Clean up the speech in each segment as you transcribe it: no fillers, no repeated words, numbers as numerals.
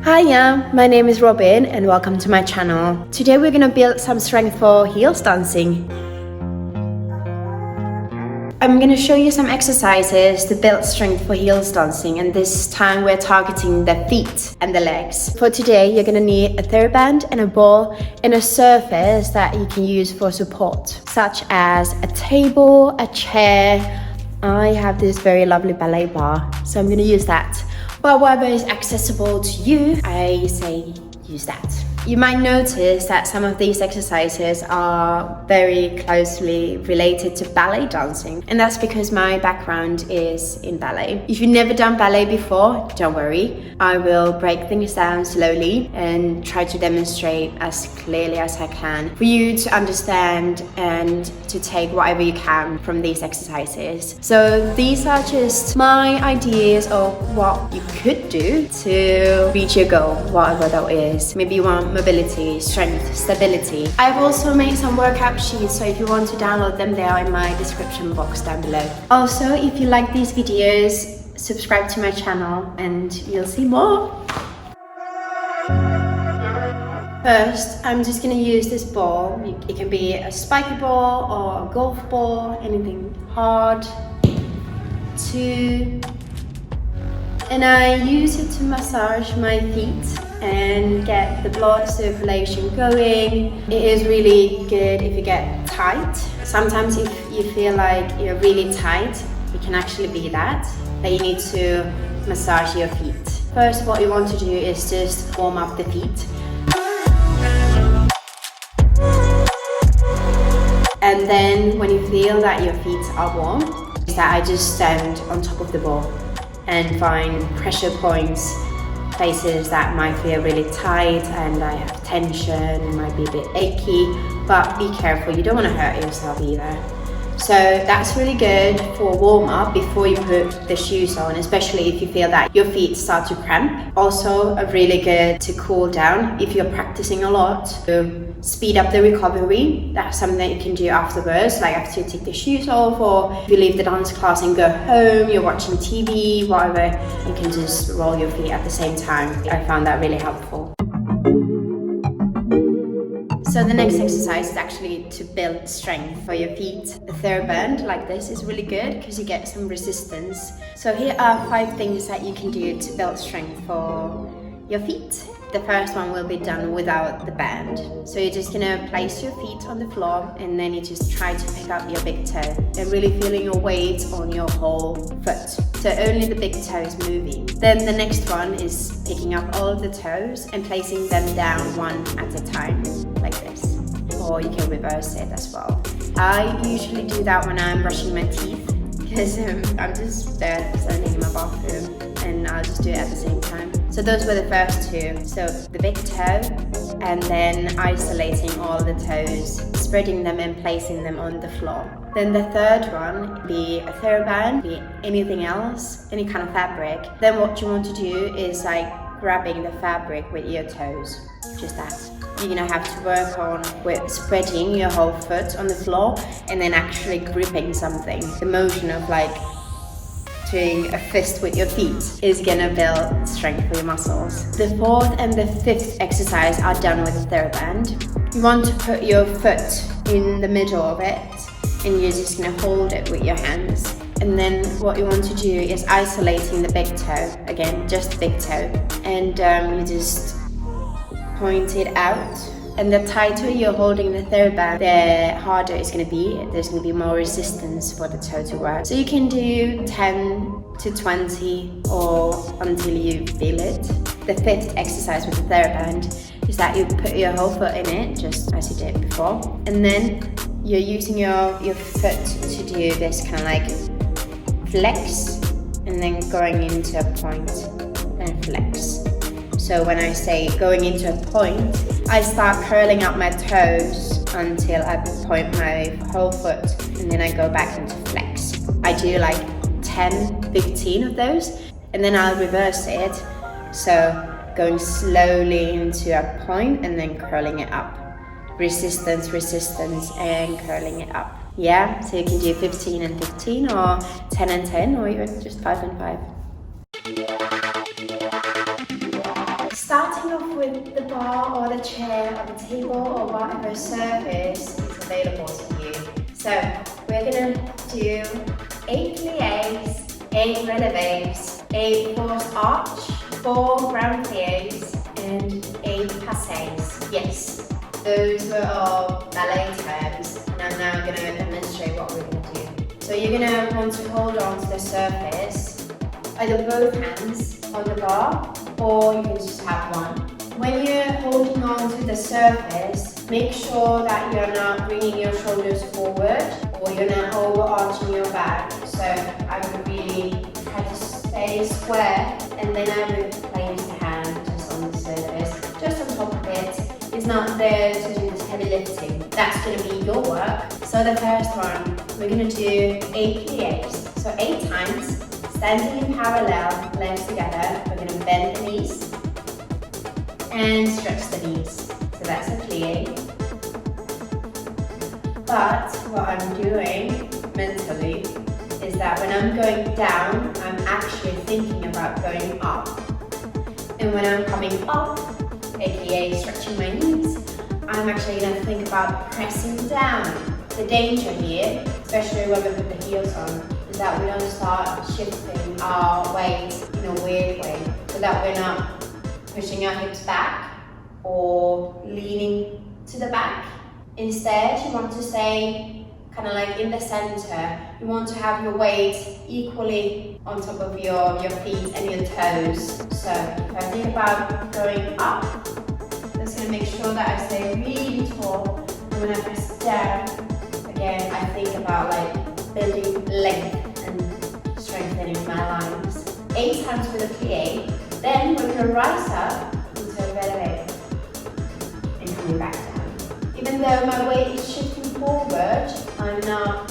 Hiya, my name is Robyn and welcome to my channel. Today we're gonna build some strength for heels dancing. I'm gonna show you some exercises to build strength for heels dancing, and this time we're targeting the feet and the legs. For today, you're gonna need a Thera band and a ball and a surface that you can use for support, such as a table, a chair. I have this very lovely ballet bar, so I'm gonna use that. But whatever is accessible to you, I say use that. You might notice that some of these exercises are very closely related to ballet dancing, and that's because my background is in ballet. If you've never done ballet before, don't worry. I will break things down slowly and try to demonstrate as clearly as I can for you to understand and to take whatever you can from these exercises. So these are just my ideas of what you could do to reach your goal, whatever that is. Maybe you want mobility, strength, stability. I've also made some workout sheets, so if you want to download them, they are in my description box down below. Also, if you like these videos, subscribe to my channel and you'll see more. First, I'm just gonna use this ball. It can be a spiky ball or a golf ball, anything hard. And I use it to massage my feet and get the blood circulation going. It is really good if you get tight. Sometimes if you feel like you're really tight, it can actually be that you need to massage your feet. First, what you want to do is just warm up the feet. And then when you feel that your feet are warm, is that I just stand on top of the ball and find pressure points, places that might feel really tight and I have tension, it might be a bit achy, but be careful, you don't want to hurt yourself either. So that's really good for warm up before you put the shoes on, especially if you feel that your feet start to cramp. Also really good to cool down if you're practicing a lot, to speed up the recovery. That's something that you can do afterwards, like after you take the shoes off, or if you leave the dance class and go home, you're watching TV, whatever, you can just roll your feet at the same time. I found that really helpful. So the next exercise is actually to build strength for your feet. The Thera band like this is really good because you get some resistance. So here are 5 things that you can do to build strength for your feet. The first one will be done without the band. So you're just gonna place your feet on the floor and then you just try to pick up your big toe and really feeling your weight on your whole foot. So only the big toe is moving. Then the next one is picking up all of the toes and placing them down one at a time, like this. Or you can reverse it as well. I usually do that when I'm brushing my teeth because I'm just there standing in my bathroom and I'll just do it at the same time. So those were the first 2. So the big toe and then isolating all the toes, spreading them and placing them on the floor. Then the third one, be a Thera band, be anything else, any kind of fabric. Then what you want to do is like grabbing the fabric with your toes, just that. You're gonna have to work on with spreading your whole foot on the floor and then actually gripping something. The motion of like doing a fist with your feet is gonna build strength for your muscles. The 4th and the 5th exercise are done with a Thera band. You want to put your foot in the middle of it and you're just gonna hold it with your hands. And then what you want to do is isolating the big toe, again, just the big toe. And you just point it out. And the tighter you're holding the Thera band, the harder it's going to be. There's going to be more resistance for the toe to work. So you can do 10 to 20 or until you feel it. The 5th exercise with the Thera band is that you put your whole foot in it, just as you did before. And then you're using your foot to do this kind of like flex and then going into a point and flex. So when I say going into a point, I start curling up my toes until I point my whole foot and then I go back into flex. I do like 10, 15 of those and then I'll reverse it. So going slowly into a point and then curling it up. Resistance, resistance and curling it up. Yeah, so you can do 15 and 15 or 10 and 10 or even just 5 and 5. starting off with the bar or the chair or the table or whatever surface is available to you. So we're gonna do 8 pliés, 8 relevés, 8 forced arch, 4 ground pliés, and 8 passés. Yes, those were all ballet terms, and I'm now gonna demonstrate what we're gonna do. So you're gonna want to hold on to the surface, either both hands on the bar, or you can just have one. When you're holding on to the surface, make sure that you're not bringing your shoulders forward or you're not overarching your back. So I would really try to stay square, and then I would place the hand just on the surface, just on top of it. It's not there to do this heavy lifting. That's going to be your work. So the first one, we're going to do 8 pliés. So 8 times, standing in parallel, legs together. We're going to bend the knees and stretch the knees. So that's a plié. But what I'm doing mentally is that when I'm going down, I'm actually thinking about going up. And when I'm coming up, aka stretching my knees, I'm actually going to think about pressing down. The danger here, especially when we put the heels on, is that we don't start shifting our weight in a weird way, so that we're not pushing our hips back or leaning to the back. Instead, you want to stay kind of like in the center. You want to have your weight equally on top of your feet and your toes. So if I think about going up, I'm just going to make sure that I stay really tall. And when I press down, again, I think about like building length and strengthening my lines. 8 times with a plie. Then we're going to rise up into a relevé and coming back down. Even though my weight is shifting forward, I'm not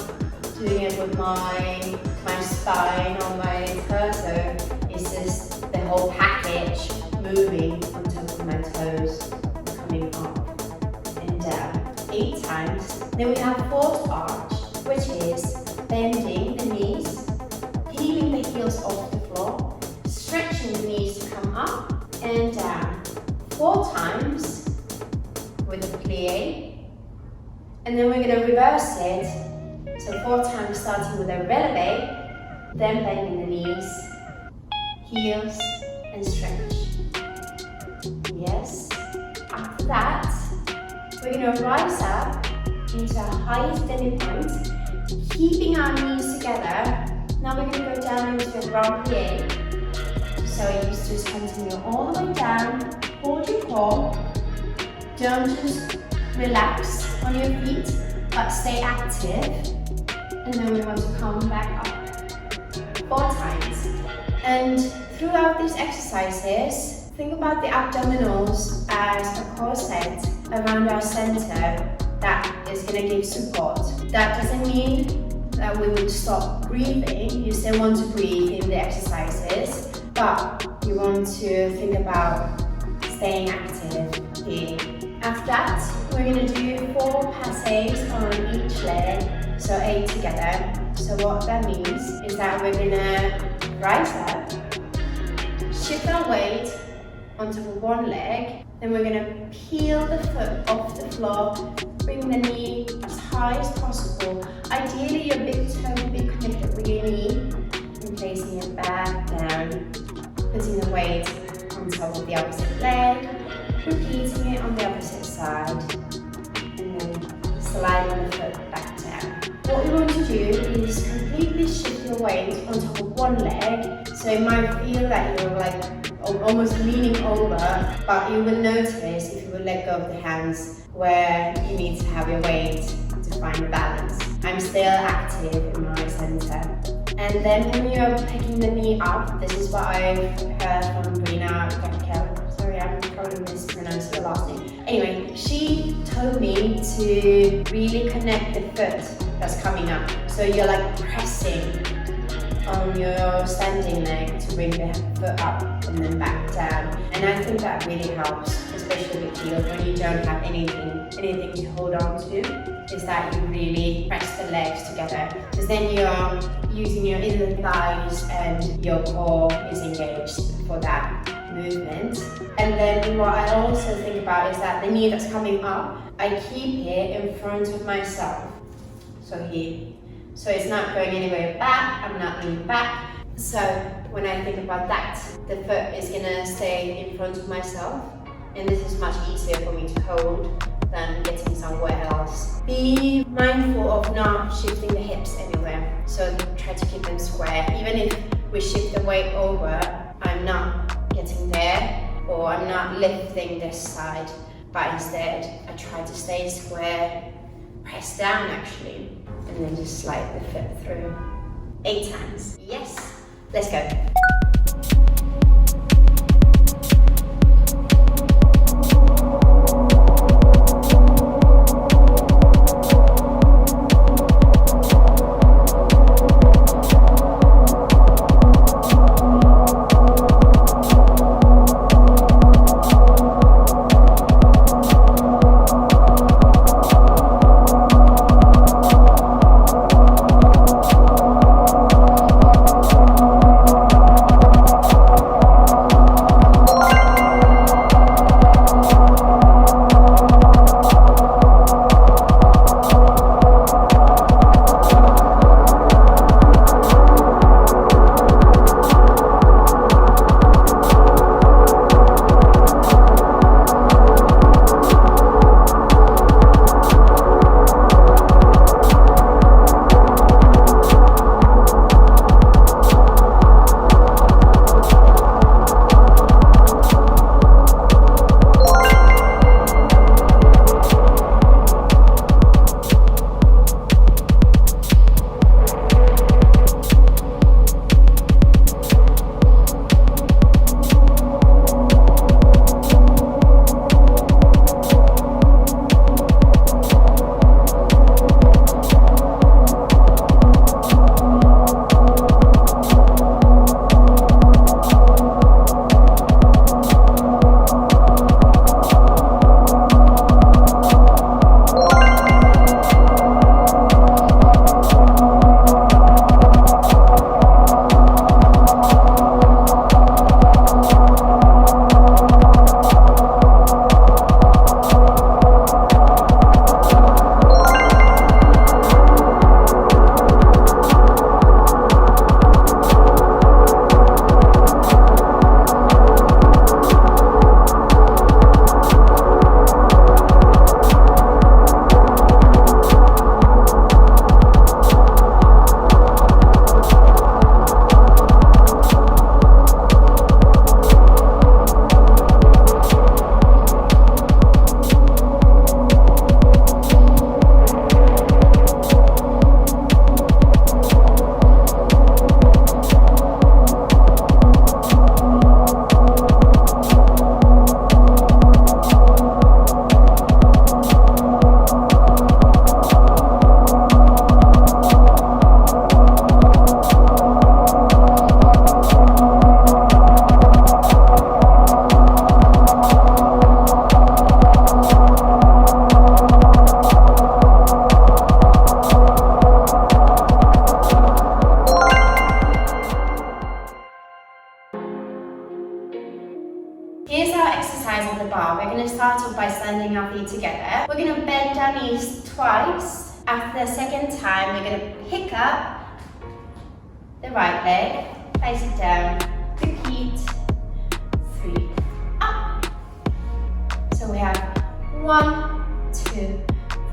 doing it with my spine or my torso. It's just the whole package moving on top of my toes, coming up and down. 8 times. Then we have forced arch, which is bending the knees, keeping the heels off the floor, stretching the knees to come up and down. 4 times with a plie. And then we're going to reverse it. So 4 times starting with a relevé, then bending the knees, heels, and stretch. Yes. After that, we're going to rise up into a high extended point, keeping our knees together. Now we're going to go down into a grand plie. So you just continue all the way down, hold your core, don't just relax on your feet, but stay active. And then we want to come back up 4 times. And throughout these exercises, think about the abdominals as a corset around our center that is going to give support. That doesn't mean that we would stop breathing. You still want to breathe in the exercises, but you want to think about staying active here. After that, we're going to do 4 passés on each leg, so 8 together. So what that means is that we're going to rise up, shift our weight onto one leg, then we're going to peel the foot off the floor, bring the knee as high as possible. Ideally, your big toe will be connected with your knee, and placing it back down, putting the weight on top of the opposite leg, repeating it on the opposite side, and then sliding the foot back down. What we want to do is completely shift your weight on top of one leg, so it might feel that you're like almost leaning over, but you will notice if you will let go of the hands where you need to have your weight to find the balance. I'm still active in my center. And then when you're picking the knee up, this is what I've heard from Brina. Sorry, I'm probably mispronouncing the last name. Anyway, she told me to really connect the foot that's coming up. So you're like pressing on your standing leg to bring the foot up and then back down. And I think that really helps, especially with heels when you don't have anything to hold on to, is that you really press the legs together, because then you're using your inner thighs and your core is engaged for that. movement. And then what I also think about is that the knee that's coming up, I keep it in front of myself. So here. So it's not going anywhere back, I'm not leaning back. So when I think about that, the foot is gonna stay in front of myself, and this is much easier for me to hold than getting somewhere else. Be mindful of not shifting the hips anywhere. So try to keep them square. Even if we shift the weight over, I'm not getting there, or I'm not lifting this side, but instead I try to stay square, press down actually, and then just slide the foot through. 8 times. Yes, let's go. Here's our exercise on the bar. We're going to start off by standing our feet together. We're going to bend our knees twice. After the second time, we're going to pick up the right leg, place it down, repeat, 3, up. So we have 1, 2,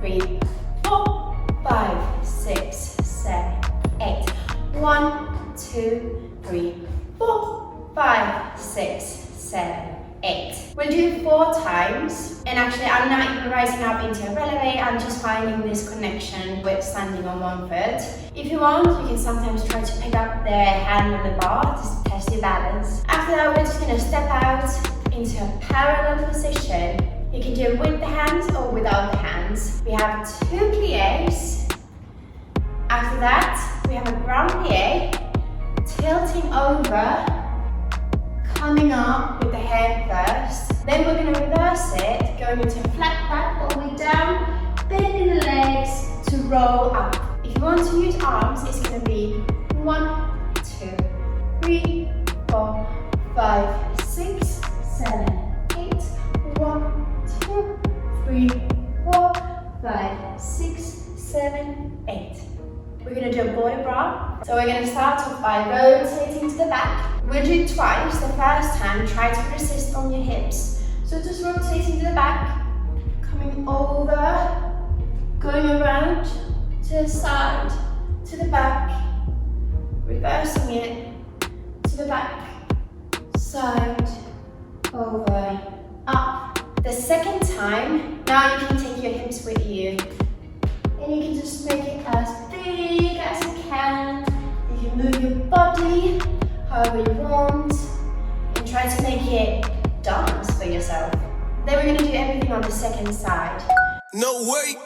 3, 4, 5, 6, 7, 8. 1, 2, 3, 4, 5, 6, 7, 8. We'll do 4 times, and actually I'm not even rising up into a releve, I'm just finding this connection with standing on one foot. If you want, you can sometimes try to pick up the hand on the bar to test your balance. After that, we're just going to step out into a parallel position. You can do it with the hands or without the hands. We have 2 pliés. After that, we have a grand plié, tilting over, coming up with the head first. Then we're going to reverse it, going into a flat back all the way down, bending the legs to roll up. If you want to use arms, it's going to be 1, 2, 3, 4, 5, 6, 3, 4, 5, 6, 7, 8. We're going to do a border bra. So we're going to start off by rotating to the back. We'll do it twice. The first time, try to resist on your hips. So just rotating to the back, coming over, going around to the side, to the back, reversing it, to the back, side, over, up. The second time, now you can take your hips with you. And you can just make it as big as you can. You can move your body however you want. And try to make it dance for yourself. Then we're going to do everything on the second side. No way!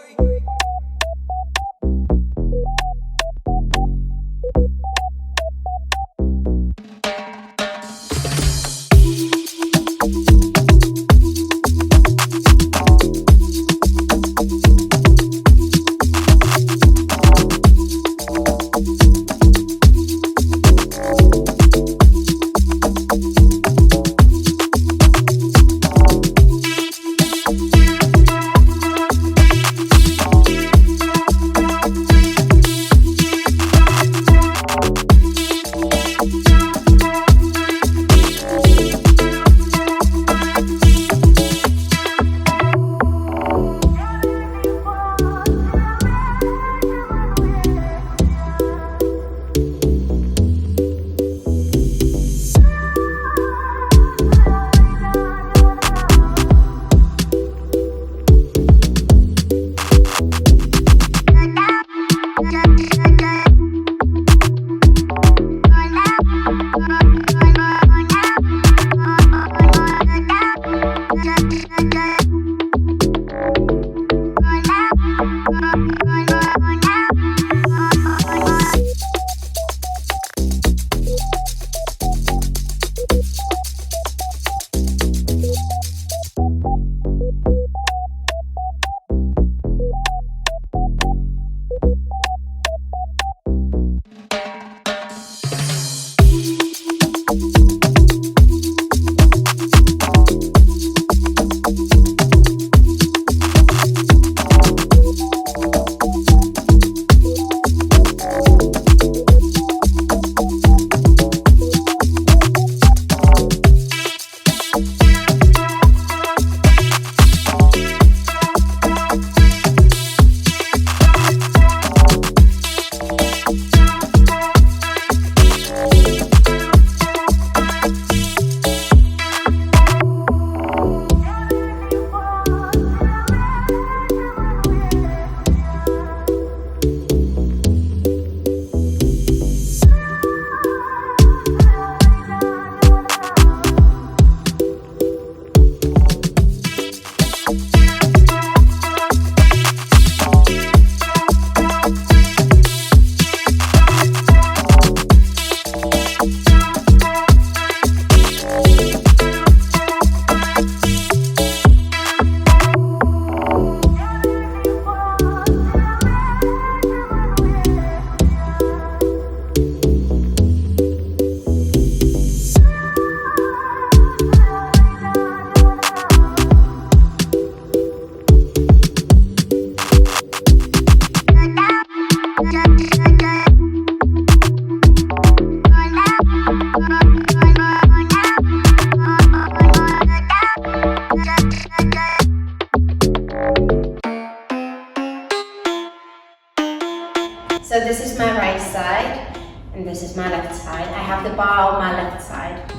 So this is my right side and this is my left side. I have the bar on my left side.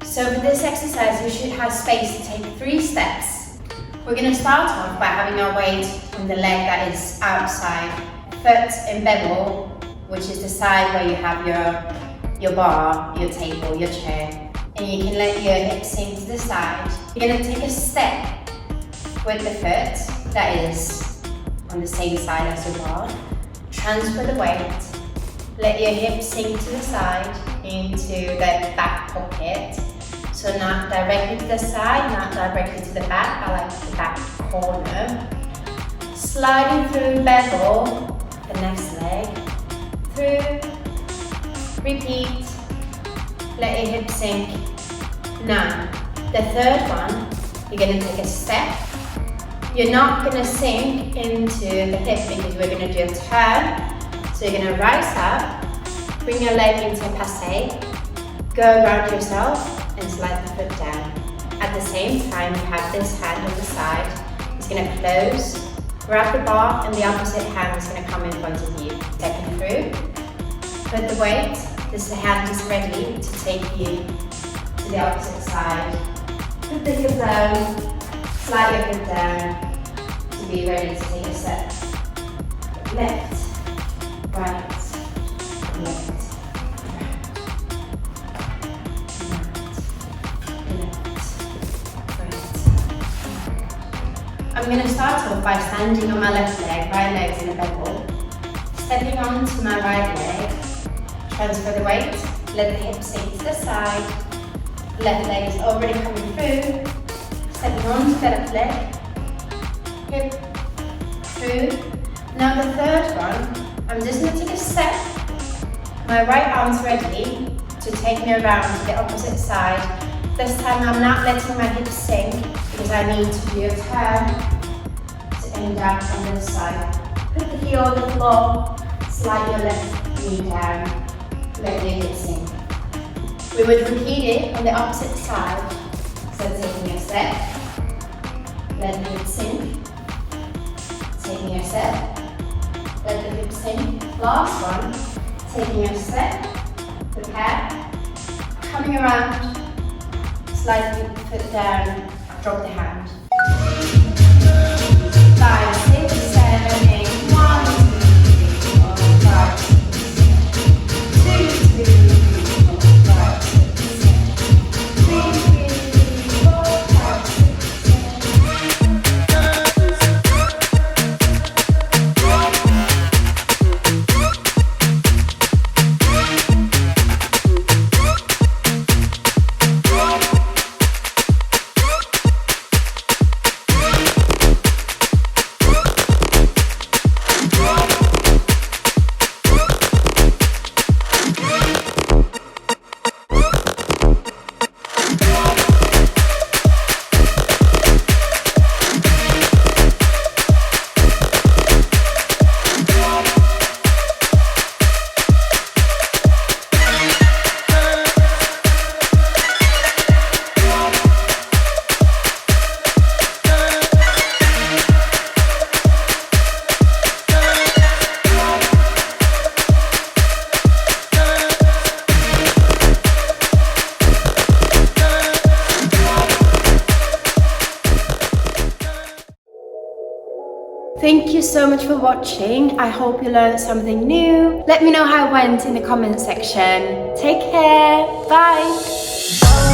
So for this exercise, you should have space to take 3 steps. We're going to start off by having our weight on the leg that is outside. Foot in bevel, which is the side where you have your bar, your table, your chair. And you can let your hips sink to the side. You're going to take a step with the foot that is on the same side as your bar. Transfer the weight. Let your hips sink to the side into the back pocket. So not directly to the side, not directly to the back, I like the back corner. Sliding through bevel, the next leg, through, repeat, let your hips sink. Now, the third one, you're going to take a step You're not going to sink into the hip because we're going to do a turn. So you're going to rise up, bring your leg into a passe, go around yourself and slide the foot down. At the same time, you have this hand on the side. It's going to close, grab the bar, and the opposite hand is going to come in front of you. Second through, put the weight. This hand is ready to take you to the opposite side. Put the hip down, slide your hip down to be ready to take a step. Left, right, left. I'm going to start off by standing on my left leg, right leg's in a bevel. Stepping onto my right leg, transfer the weight, let the hip sink to the side. Left leg is already coming through. Stepping onto the left leg, hip, through. Now the third one, I'm just going to take a step. My right arm's ready to take me around to the opposite side. This time I'm not letting my hips sink because I need to do a turn to end up on this side. Put the heel on the floor, slide your left knee down, let the hips sink. We would repeat it on the opposite side. So taking a step, let the hips sink. Taking a step, let the hips sink. Last one, taking a step, prepare, coming around, slide the foot down, drop the hand. 5, 6, 7, 8, 1, 2, 3, 4, 5, 6, 7, 2, 3, 4, 5, Thank you so much for watching. I hope you learned something new. Let me know how it went in the comment section. Take care. Bye.